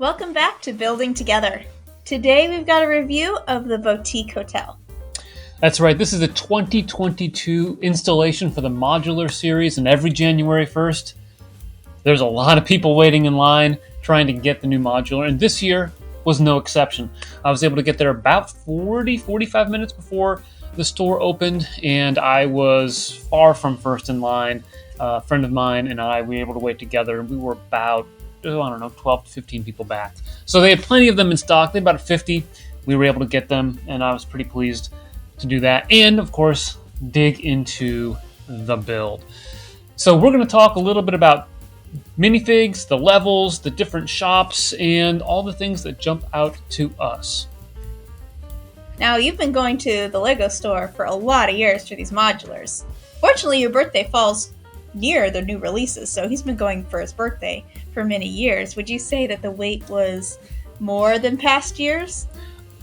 Welcome back to Building Together. Today we've got a review of the Boutique Hotel. That's right, this is a 2022 installation for the modular series, and every January 1st, there's a lot of people waiting in line trying to get the new modular, and this year was no exception. I was able to get there about 45 minutes before the store opened, and I was far from first in line. A friend of mine and I, we were able to wait together, and we were about 12 to 15 people back. So they had plenty of them in stock. They had about 50. We were able to get them, and I was pretty pleased to do that. And, of course, dig into the build. So we're going to talk a little bit about minifigs, the levels, the different shops, and all the things that jump out to us. Now, you've been going to the Lego store for a lot of years for these modulars. Fortunately, your birthday falls near the new releases, so he's been going for his birthday for many years. Would you say that the wait was more than past years?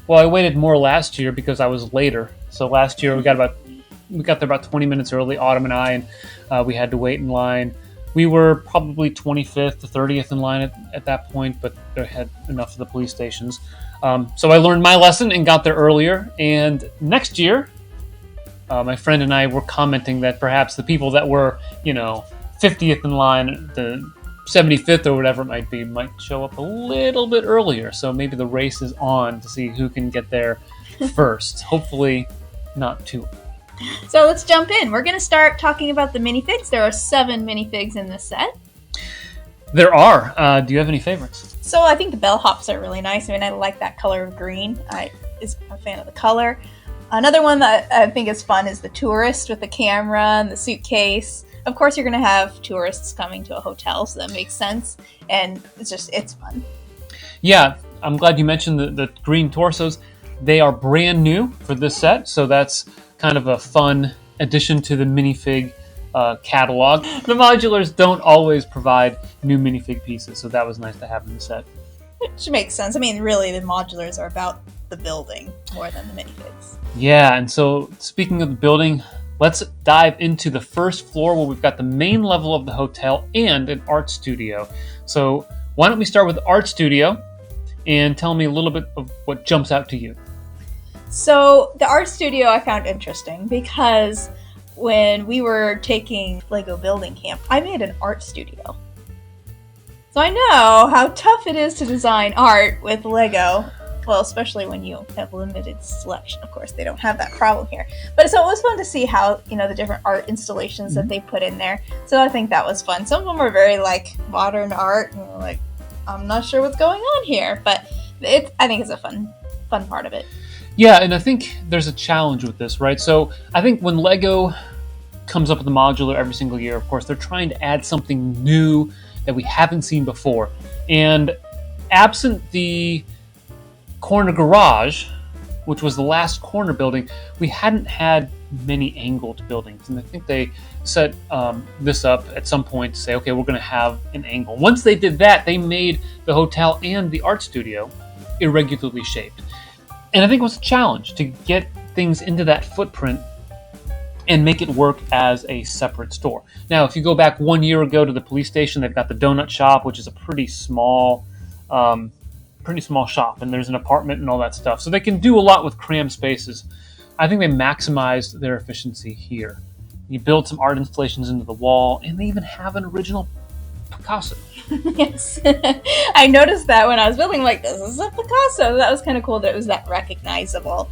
Well, I waited more last year because I was later. So last year we got there about 20 minutes early, Autumn and I, and we had to wait in line. We were probably 25th to 30th in line at that point, but they had enough of the police stations. So I learned my lesson and got there earlier. And next year, my friend and I were commenting that perhaps the people that were, 50th in line, the 75th or whatever it might be, might show up a little bit earlier. So maybe the race is on to see who can get there first. Hopefully not too early. So let's jump in. We're going to start talking about the minifigs. There are 7 minifigs in this set. There are. Do you have any favorites? So I think the bellhops are really nice. I mean, I like that color of green. I'm a fan of the color. Another one that I think is fun is the tourist with the camera and the suitcase. Of course, you're going to have tourists coming to a hotel, so that makes sense. And it's fun. Yeah, I'm glad you mentioned the green torsos. They are brand new for this set, so that's kind of a fun addition to the minifig catalog. The modulars don't always provide new minifig pieces, so that was nice to have in the set. Which makes sense. I mean, really, the modulars are about the building more than the minifigs. Yeah, and so speaking of the building, let's dive into the first floor where we've got the main level of the hotel and an art studio. So why don't we start with the art studio and tell me a little bit of what jumps out to you. So the art studio I found interesting because when we were taking Lego building camp, I made an art studio. So I know how tough it is to design art with Lego. Well, especially when you have limited selection. Of course, they don't have that problem here. But so it was fun to see how, the different art installations that they put in there. So I think that was fun. Some of them were very, modern art. And I'm not sure what's going on here. But I think it's a fun part of it. Yeah, and I think there's a challenge with this, right? So I think when Lego comes up with a modular every single year, of course, they're trying to add something new that we haven't seen before. And absent the corner garage, which was the last corner building, we hadn't had many angled buildings. And I think they set this up at some point to say, okay, we're going to have an angle. Once they did that, they made the hotel and the art studio irregularly shaped. And I think it was a challenge to get things into that footprint and make it work as a separate store. Now, if you go back 1 year ago to the police station, they've got the donut shop, which is a pretty small shop, and there's an apartment and all that stuff. So they can do a lot with crammed spaces. I think they maximized their efficiency here. You build some art installations into the wall, and they even have an original Picasso. Yes. I noticed that when I was building, this is a Picasso. That was kind of cool that it was that recognizable.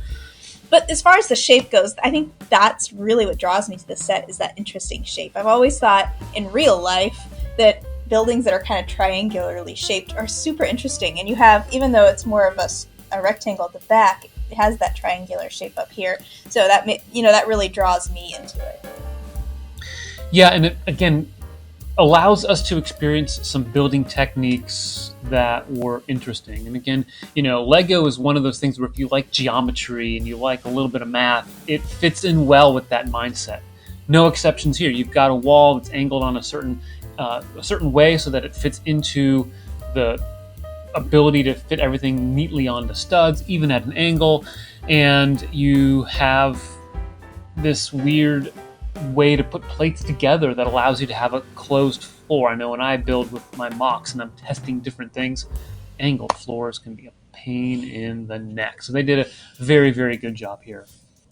But as far as the shape goes, I think that's really what draws me to the set, is that interesting shape. I've always thought in real life that buildings that are kind of triangularly shaped are super interesting. And you have, even though it's more of a rectangle at the back, it has that triangular shape up here. So that, that really draws me into it. Yeah, and it, again, allows us to experience some building techniques that were interesting. And again, Lego is one of those things where if you like geometry and you like a little bit of math, it fits in well with that mindset. No exceptions here. You've got a wall that's angled on a certain way so that it fits into the ability to fit everything neatly onto studs, even at an angle. And you have this weird way to put plates together that allows you to have a closed floor. I know when I build with my mocks and I'm testing different things, angled floors can be a pain in the neck. So they did a very, very good job here.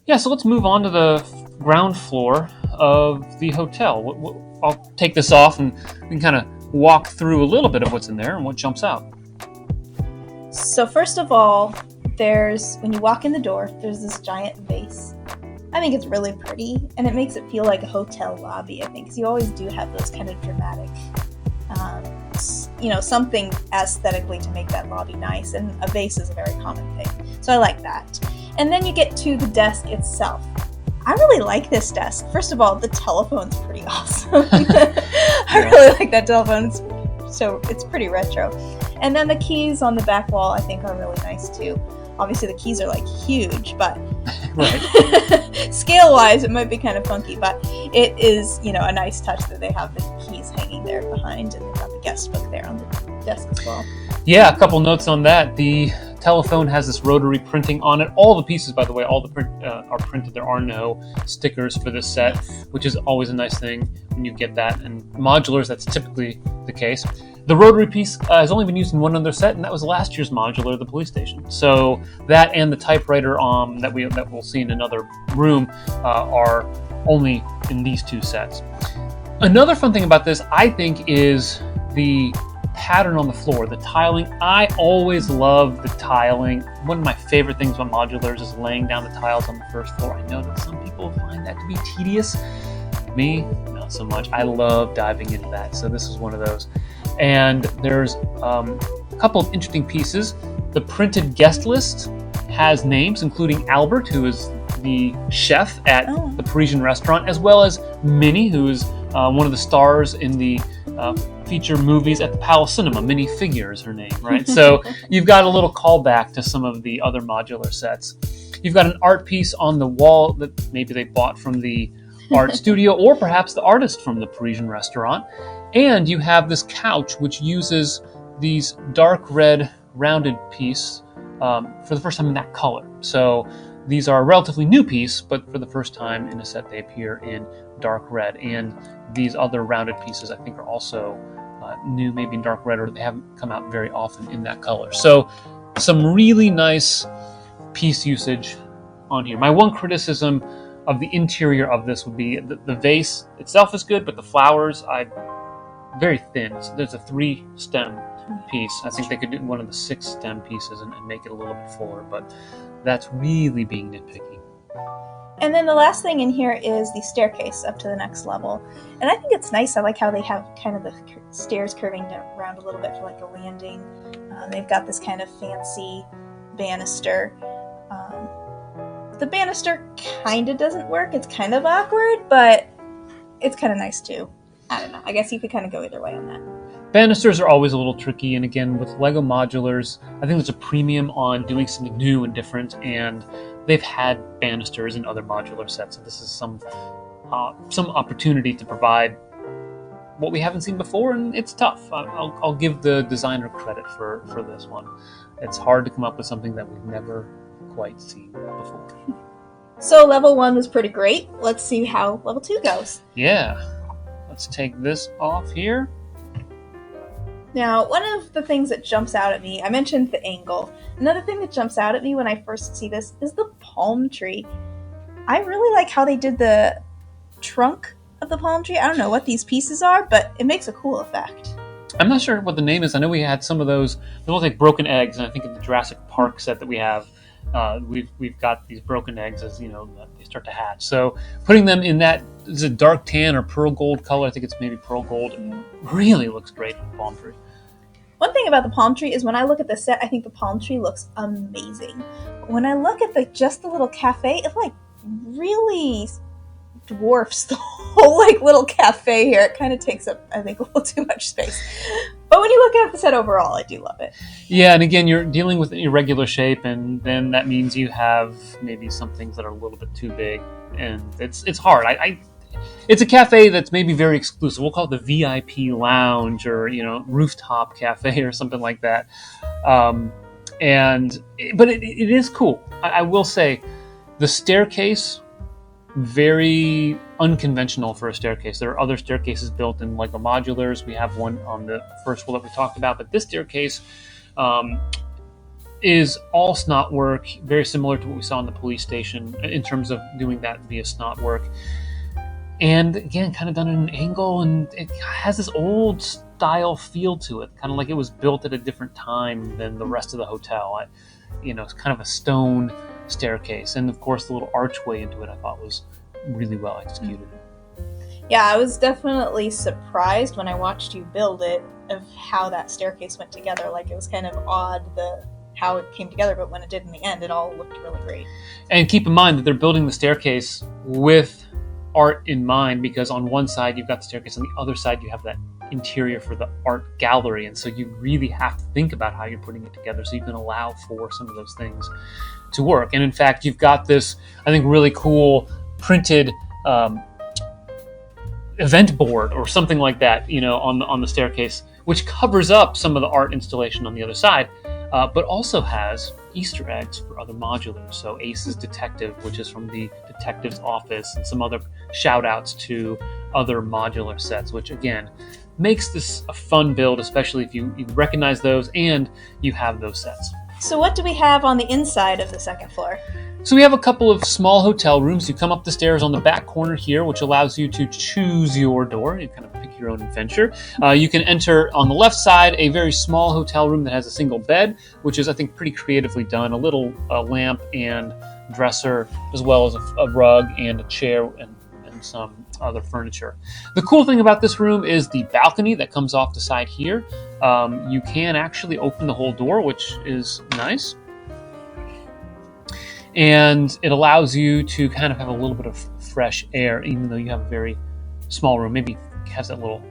Yeah, so let's move on to the ground floor of the hotel. I'll take this off and we can kind of walk through a little bit of what's in there and what jumps out. So first of all, when you walk in the door, there's this giant vase. I think it's really pretty, and it makes it feel like a hotel lobby, I think, because you always do have those kind of dramatic, something aesthetically to make that lobby nice, and a vase is a very common thing. So I like that. And then you get to the desk itself. I really like this desk. First of all, the telephone's pretty awesome. I really like that telephone. It's pretty retro. And then the keys on the back wall, I think, are really nice too. Obviously, the keys are like huge, but scale-wise, it might be kind of funky. But it is, a nice touch that they have the keys hanging there behind, and they've got the guest book there on the desk as well. Yeah, a couple notes on that. The telephone has this rotary printing on it. All the pieces, by the way, are printed. There are no stickers for this set, which is always a nice thing when you get that. And modulars, that's typically the case. The rotary piece has only been used in one other set, and that was last year's modular, the police station. So that and the typewriter that we'll see in another room are only in these two sets. Another fun thing about this, I think, is the pattern on the floor, the tiling. I always love the tiling. One of my favorite things about modulars is laying down the tiles on the first floor. I know that some people find that to be tedious. Me, not so much. I love diving into that. So this is one of those. And there's a couple of interesting pieces. The printed guest list has names, including Albert, who is the chef at the Parisian restaurant, as well as Minnie, who is one of the stars in the feature movies at the Palace Cinema. Minifigures, her name, right? So you've got a little callback to some of the other modular sets. You've got an art piece on the wall that maybe they bought from the art studio, or perhaps the artist from the Parisian restaurant. And you have this couch, which uses these dark red rounded piece for the first time in that color. So these are a relatively new piece, but for the first time in a set, they appear in dark red. And these other rounded pieces, I think, are also new, maybe in dark red, or they haven't come out very often in that color. So some really nice piece usage on here. My one criticism of the interior of this would be the vase itself is good, but the flowers, very thin. So there's a 3-stem piece. I think they could do one of the 6-stem pieces and make it a little bit fuller, but that's really being nitpicky. And then the last thing in here is the staircase up to the next level. And I think it's nice. I like how they have kind of the stairs curving around a little bit for like a landing. They've got this kind of fancy banister. The banister kind of doesn't work. It's kind of awkward, but it's kind of nice too. I don't know. I guess you could kind of go either way on that. Banisters are always a little tricky, and again, with LEGO modulars, I think there's a premium on doing something new and different, and they've had banisters in other modular sets, so this is some opportunity to provide what we haven't seen before, and it's tough. I'll give the designer credit for this one. It's hard to come up with something that we've never quite seen before. So level 1 was pretty great. Let's see how level 2 goes. Yeah. Let's take this off here. Now, one of the things that jumps out at me, I mentioned the angle. Another thing that jumps out at me when I first see this is the palm tree. I really like how they did the trunk of the palm tree. I don't know what these pieces are, but it makes a cool effect. I'm not sure what the name is. I know we had some of those. They look like broken eggs, and I think in the Jurassic Park set that we have, we've got these broken eggs as they start to hatch. So putting them in that is a dark tan or pearl gold color. I think it's maybe pearl gold. It really looks great with the palm tree. One thing about the palm tree is when I look at the set, I think the palm tree looks amazing. But when I look at just the little cafe, it really dwarfs the whole little cafe here. It kind of takes up, I think, a little too much space. But when you look at the set overall, I do love it. Yeah, and again, you're dealing with an irregular shape, and then that means you have maybe some things that are a little bit too big, and it's hard. It's a cafe that's maybe very exclusive. We'll call it the VIP lounge, or rooftop cafe or something like that. But it is cool. I will say, the staircase, very unconventional for a staircase. There are other staircases built in LEGO modulars. We have one on the first floor that we talked about, but this staircase, is all snot work, very similar to what we saw in the police station in terms of doing that via snot work. And again, kind of done at an angle, and it has this old style feel to it, kind of like it was built at a different time than the rest of the hotel. It's kind of a stone staircase, and of course the little archway into it I thought was really well executed. Yeah, I was definitely surprised when I watched you build it of how that staircase went together. Like, it was kind of odd how it came together, but when it did in the end, it all looked really great. And keep in mind that they're building the staircase with art in mind, because on one side you've got the staircase, on the other side you have that interior for the art gallery, and so you really have to think about how you're putting it together so you can allow for some of those things to work. And in fact, you've got this, I think, really cool printed event board or something like that, on the staircase, which covers up some of the art installation on the other side, but also has Easter eggs for other modulars. So Ace's Detective, which is from the detective's office, and some other shout outs to other modular sets, which again makes this a fun build, especially if you recognize those and you have those sets. So what do we have on the inside of the second floor? So we have a couple of small hotel rooms. You come up the stairs on the back corner here, which allows you to choose your door. You kind of pick your own adventure. You can enter on the left side a very small hotel room that has a single bed, which is, I think, pretty creatively done. A little lamp and dresser, as well as a rug and a chair and some other furniture. The cool thing about this room is the balcony that comes off the side here. You can actually open the whole door, which is nice. And it allows you to kind of have a little bit of fresh air, even though you have a very small room. Maybe it has that little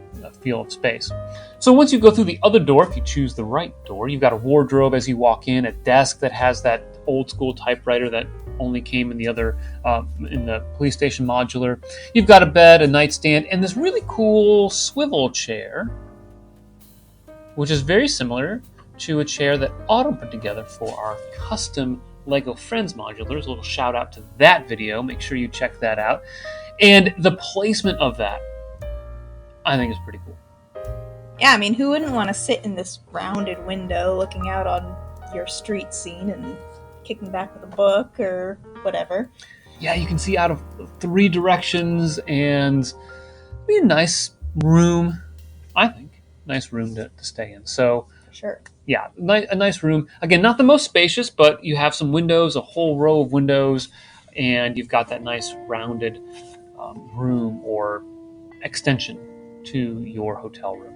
feel of space. So once you go through the other door, if you choose the right door, you've got a wardrobe as you walk in, a desk that has that old school typewriter that only came in the other, in the police station modular. You've got a bed, a nightstand, and this really cool swivel chair, which is very similar to a chair that Autumn put together for our custom Lego Friends modulars. A little shout out to that video. Make sure you check that out. And the placement of that, I think, is pretty cool. Yeah, I mean, who wouldn't want to sit in this rounded window looking out on your street scene and kicking back with a book or whatever? Yeah, you can see out of 3 directions, and it'd be a nice room, I think. Nice room to stay in. So, sure. Yeah, a nice room. Again, not the most spacious, but you have some windows, a whole row of windows, and you've got that nice rounded room or extension to your hotel room.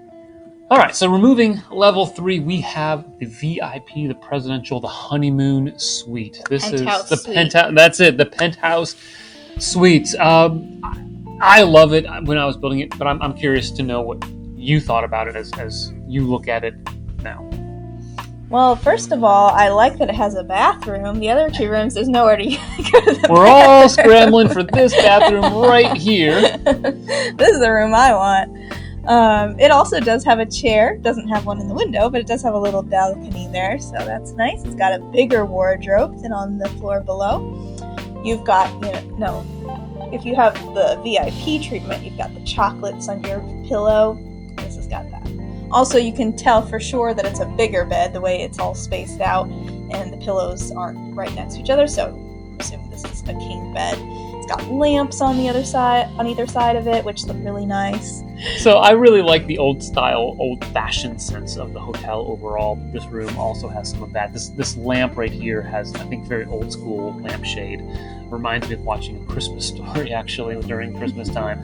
All right, so removing level 3, we have the VIP, the presidential, the honeymoon suite. This Penthouse is the suite. penthouse. That's it, the penthouse suite. I love it when I was building it, but I'm curious to know what you thought about it as you look at it now. Well, first of all, I like that it has a bathroom. The other 2 rooms, there's nowhere to go to the We're all scrambling for this bathroom right here. This is the room I want. It also does have a chair. It doesn't have one in the window, but it does have a little balcony there, so that's nice. It's got a bigger wardrobe than on the floor below. You've got, if you have the VIP treatment, you've got the chocolates on your pillow. This has got that. Also, you can tell for sure that it's a bigger bed, the way it's all spaced out, and the pillows aren't right next to each other, so I'm assuming this is a king bed. It's got lamps on either side of it, which look really nice. So I really like the old-fashioned sense of the hotel overall. This room also has some of that. This lamp right here has, I think, very old-school lampshade. Reminds me of watching A Christmas Story, actually, during Christmas time.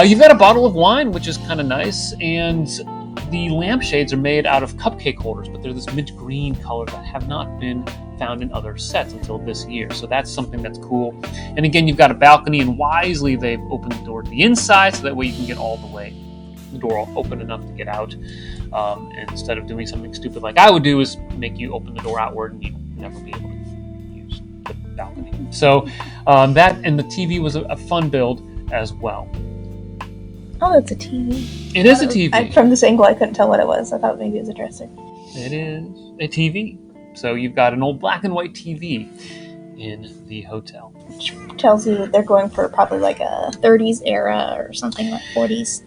You've got a bottle of wine, which is kind of nice, and the lampshades are made out of cupcake holders, but they're this mint green color that have not been found in other sets until this year. So that's something that's cool. And again, you've got a balcony, and wisely they've opened the door to the inside, so that way you can get all the way, the door open enough to get out. And instead of doing something stupid like I would do, is make you open the door outward and you'd never be able to use the balcony. So that and the TV was a fun build as well. Oh, that's a TV. It is a TV. From this angle, I couldn't tell what it was. I thought maybe it was a dresser. It is a TV. So you've got an old black and white TV in the hotel. Which tells you that they're going for probably like a 30s era or something, like 40s.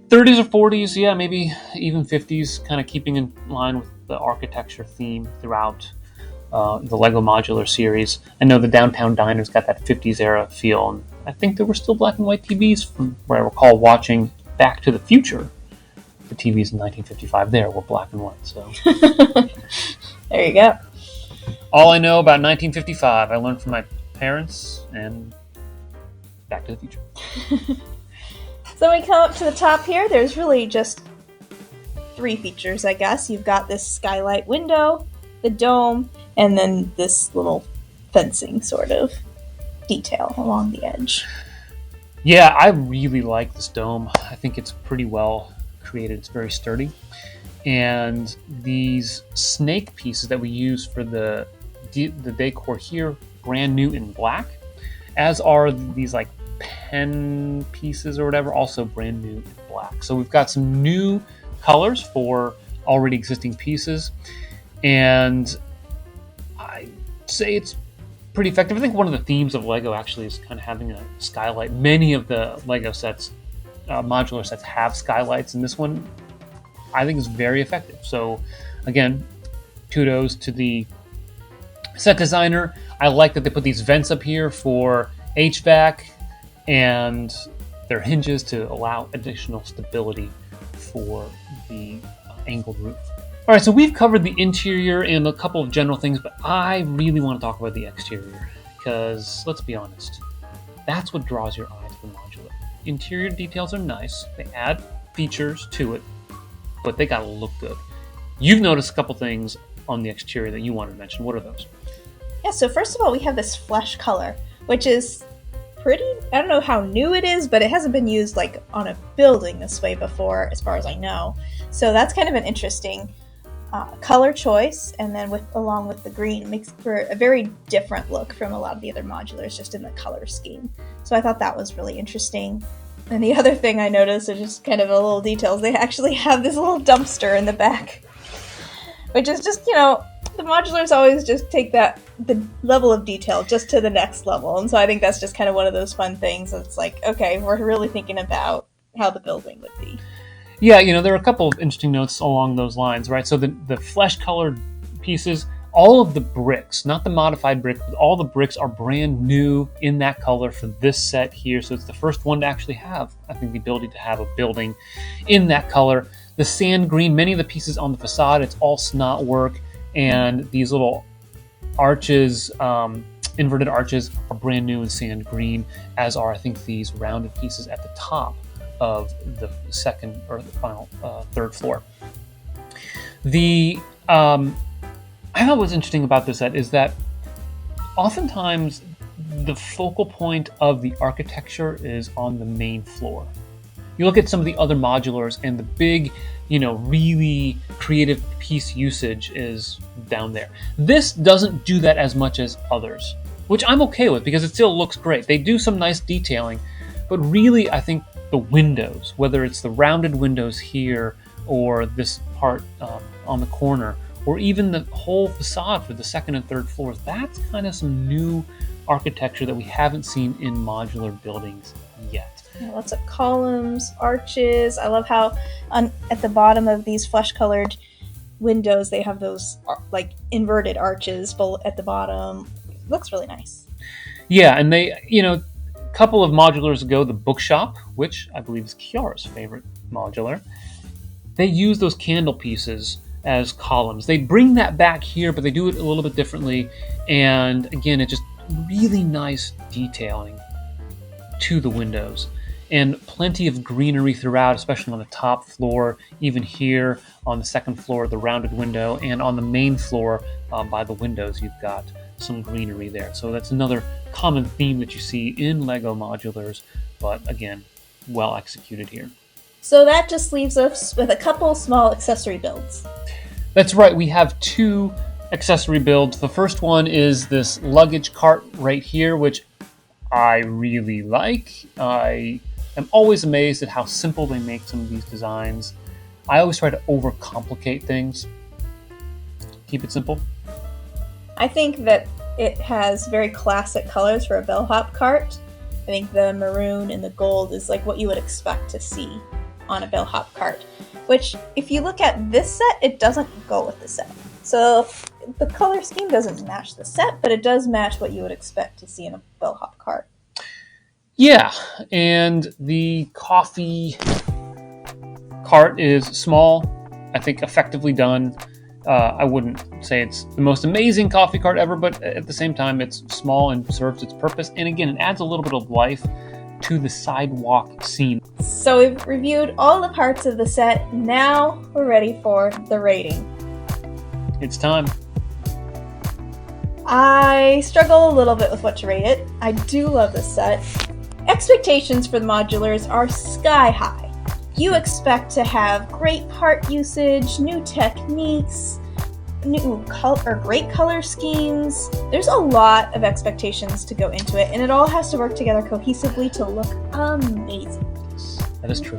30s or 40s, yeah, maybe even 50s, kind of keeping in line with the architecture theme throughout the Lego Modular series. I know the Downtown Diner's got that 50s era feel, and I think there were still black and white TVs from where I recall watching Back to the Future. The TVs in 1955 there were black and white. So there you go. All I know about 1955, I learned from my parents and Back to the Future. So when we come up to the top here, there's really just 3 features, I guess. You've got this skylight window, the dome, and then this little fencing sort of detail along the edge. Yeah, I really like this dome. I think it's pretty well created. It's very sturdy. And these snake pieces that we use for the decor here, brand new in black, as are these like pen pieces or whatever, also brand new in black. So we've got some new colors for already existing pieces, and I'd say it's pretty effective. I think one of the themes of Lego actually is kind of having a skylight. Many of the Lego sets, modular sets, have skylights, and this one I think is very effective. So again, kudos to the set designer. I like that they put these vents up here for HVAC and their hinges to allow additional stability for the angled roof. All right, so we've covered the interior and a couple of general things, but I really want to talk about the exterior because, let's be honest, that's what draws your eye to the modular. Interior details are nice. They add features to it, but they gotta look good. You've noticed a couple things on the exterior that you wanted to mention. What are those? Yeah, so first of all, we have this flesh color, which is pretty, I don't know how new it is, but it hasn't been used like on a building this way before, as far as I know. So that's kind of an interesting color choice, and then along with the green, makes for a very different look from a lot of the other modulars just in the color scheme. So I thought that was really interesting. And the other thing I noticed is just kind of a little details. They actually have this little dumpster in the back, which is just, the modulars always just take the level of detail just to the next level. And so I think that's just kind of one of those fun things. It's like, okay, we're really thinking about how the building would be. Yeah, there are a couple of interesting notes along those lines, right? So the flesh-colored pieces, all of the bricks, not the modified brick, but all the bricks are brand new in that color for this set here. So it's the first one to actually have, I think, the ability to have a building in that color. The sand green, many of the pieces on the facade, it's all snot work, and these little arches, inverted arches, are brand new in sand green, as are, I think, these rounded pieces at the top of the second or the final third floor. I thought what's interesting about this set is that oftentimes the focal point of the architecture is on the main floor. You look at some of the other modulars and the big, really creative piece usage is down there. This doesn't do that as much as others, which I'm okay with because it still looks great. They do some nice detailing, but really I think the windows, whether it's the rounded windows here or this part on the corner, or even the whole facade for the second and third floors, that's kind of some new architecture that we haven't seen in modular buildings yet. Yeah, lots of columns, arches. I love how at the bottom of these flesh-colored windows, they have those like inverted arches at the bottom. It looks really nice. Yeah, and they, a couple of modulars ago, the bookshop, which I believe is Kiara's favorite modular, they use those candle pieces as columns. They bring that back here, but they do it a little bit differently. And again, it's just really nice detailing to the windows. And plenty of greenery throughout, especially on the top floor, even here on the second floor, the rounded window, and on the main floor by the windows, you've got some greenery there. So that's another common theme that you see in Lego modulars, but again, well executed here. So that just leaves us with a couple small accessory builds. That's right, we have 2 accessory builds. The first one is this luggage cart right here, which I really like. I am always amazed at how simple they make some of these designs. I always try to overcomplicate things. Keep it simple. I think that it has very classic colors for a bellhop cart. I think the maroon and the gold is like what you would expect to see on a bellhop cart, which if you look at this set, it doesn't go with the set. So the color scheme doesn't match the set, but it does match what you would expect to see in a bellhop cart. Yeah, and the coffee cart is small, I think effectively done. I wouldn't say it's the most amazing coffee cart ever, but at the same time, it's small and serves its purpose. And again, it adds a little bit of life to the sidewalk scene. So we've reviewed all the parts of the set. Now we're ready for the rating. It's time. I struggle a little bit with what to rate it. I do love this set. Expectations for the modulars are sky high. You expect to have great part usage, new techniques, great color schemes. There's a lot of expectations to go into it, and it all has to work together cohesively to look amazing. That is true.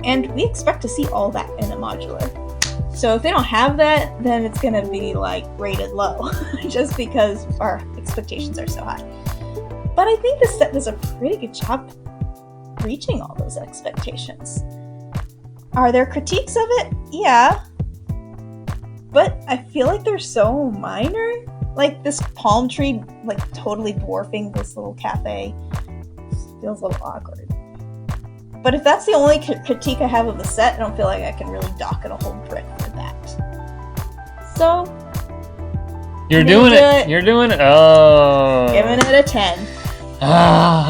And we expect to see all that in a modular. So if they don't have that, then it's going to be like rated low, just because our expectations are so high. But I think this set does a pretty good job reaching all those expectations. Are there critiques of it? Yeah. But I feel like they're so minor. Like this palm tree, like totally dwarfing this little cafe, feels a little awkward. But if that's the only critique I have of the set, I don't feel like I can really dock it a whole brick for that. So, You're doing it. You're doing it. Oh. Giving it a 10.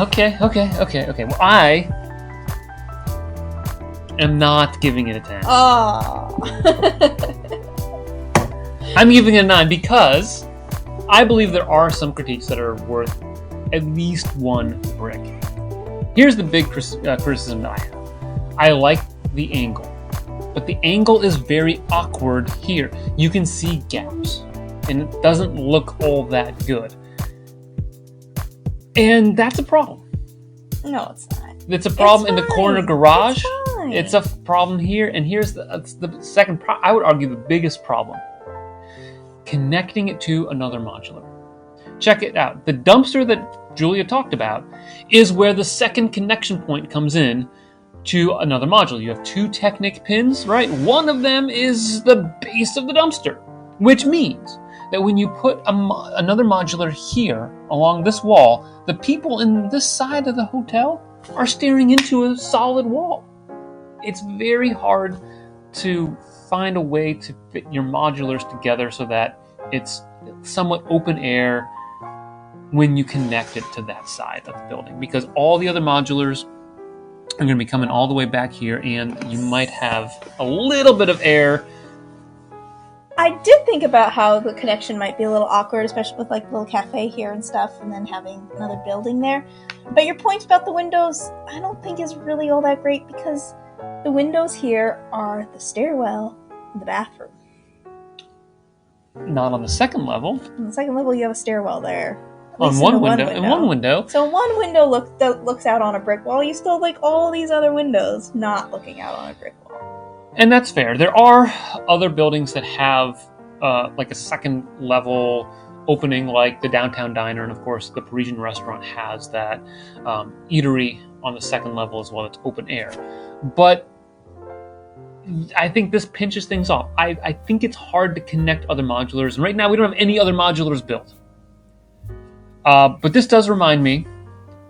Okay. Well, I am not giving it a 10. Oh. I'm giving it a 9 because I believe there are some critiques that are worth at least one brick. Here's the big criticism that I have. I like the angle, but the angle is very awkward here. You can see gaps, and it doesn't look all that good. And that's a problem. No, it's not. It's a problem in the corner garage. It's a problem here, and here's the second I would argue the biggest problem. Connecting it to another modular. Check it out. The dumpster that Julia talked about is where the second connection point comes in to another module. You have two Technic pins, right? One of them is the base of the dumpster, which means that when you put another modular here along this wall, the people in this side of the hotel are staring into a solid wall. It's very hard to find a way to fit your modulars together so that it's somewhat open air when you connect it to that side of the building, because all the other modulars are going to be coming all the way back here, and you might have a little bit of air. I did think about how the connection might be a little awkward, especially with like the little cafe here and stuff, and then having another building there. But your point about the windows, I don't think is really all that great, because the windows here are the stairwell and the bathroom. Not on the second level. On the second level, you have a stairwell there. On one window. In one window. So one window looks out on a brick wall. You still have like all these other windows not looking out on a brick wall. And that's fair. There are other buildings that have like a second level opening, like the Downtown Diner, and of course the Parisian Restaurant has that eatery on the second level as well. It's open air. But I think this pinches things off. I think it's hard to connect other modulars, and right now we don't have any other modulars built. But this does remind me,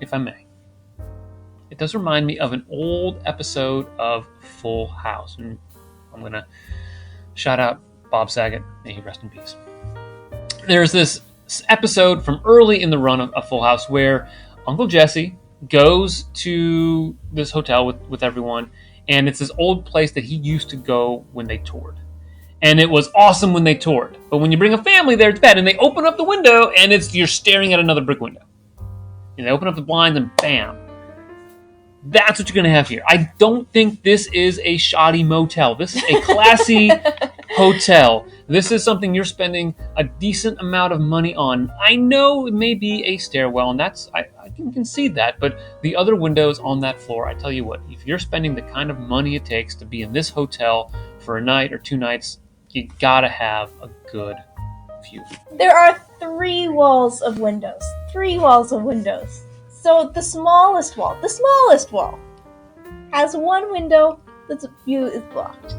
if I may, it does remind me of an old episode of Full House. And I'm going to shout out Bob Saget. May he rest in peace. There's this episode from early in the run of Full House where Uncle Jesse goes to this hotel with everyone, and it's this old place that he used to go when they toured. And it was awesome when they toured. But when you bring a family there, it's bad. And they open up the window, and you're staring at another brick window. And they open up the blinds, and bam. That's what you're going to have here. I don't think this is a shoddy motel. This is a classy hotel. This is something you're spending a decent amount of money on. I know it may be a stairwell, and I can concede that. But the other windows on that floor, I tell you what, if you're spending the kind of money it takes to be in this hotel for a night or 2 nights, you gotta have a good view. There are 3 walls of windows. 3 walls of windows. So the smallest wall has one window that's view is blocked.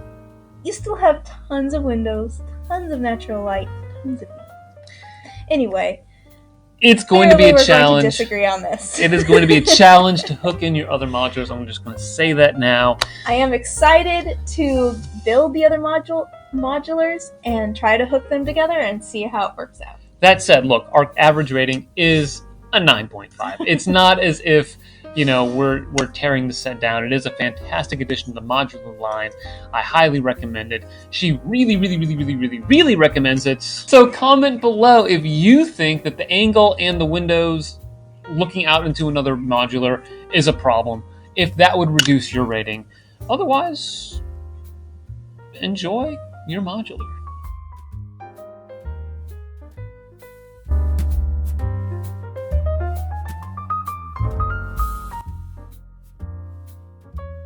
You still have tons of windows, tons of natural light, tons of view. Anyway, it's going to be a challenge. Going to disagree on this. It is going to be a challenge to hook in your other modulars. I'm just going to say that now. I am excited to build the other modulars and try to hook them together and see how it works out. That said, look, our average rating is a 9.5. It's not as if, we're tearing the set down. It is a fantastic addition to the modular line. I highly recommend it. She really, really, really, really, really, really recommends it. So comment below if you think that the angle and the windows looking out into another modular is a problem, if that would reduce your rating. Otherwise, enjoy your modular.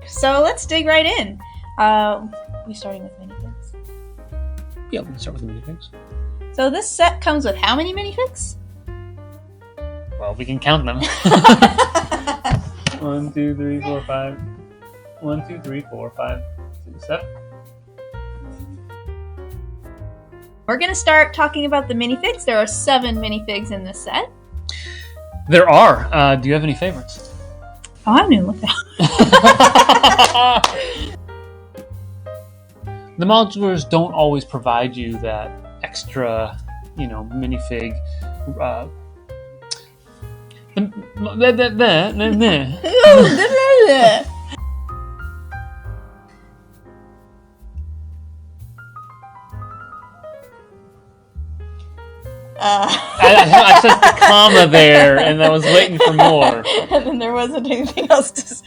So let's dig right in. We starting with minifigs? Yeah, we can start with the minifigs. So this set comes with how many minifigs? Well, we can count them. 1, 2, 3, 4, 5. 1, 2, 3, 4, 5, 6, 7. We're going to start talking about the minifigs. There are 7 minifigs in this set. There are. Do you have any favorites? Oh, I haven't even looked at The modulars don't always provide you that extra, minifig. I said the comma there, and I was waiting for more. And then there wasn't anything else to say.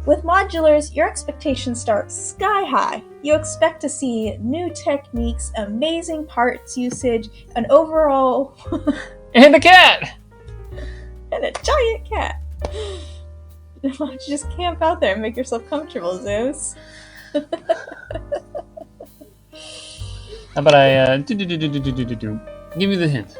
With modulars, your expectations start sky high. You expect to see new techniques, amazing parts usage, an overall... and a cat! And a giant cat. Why don't you just camp out there and make yourself comfortable, Zeus? How about I... Give me the hint.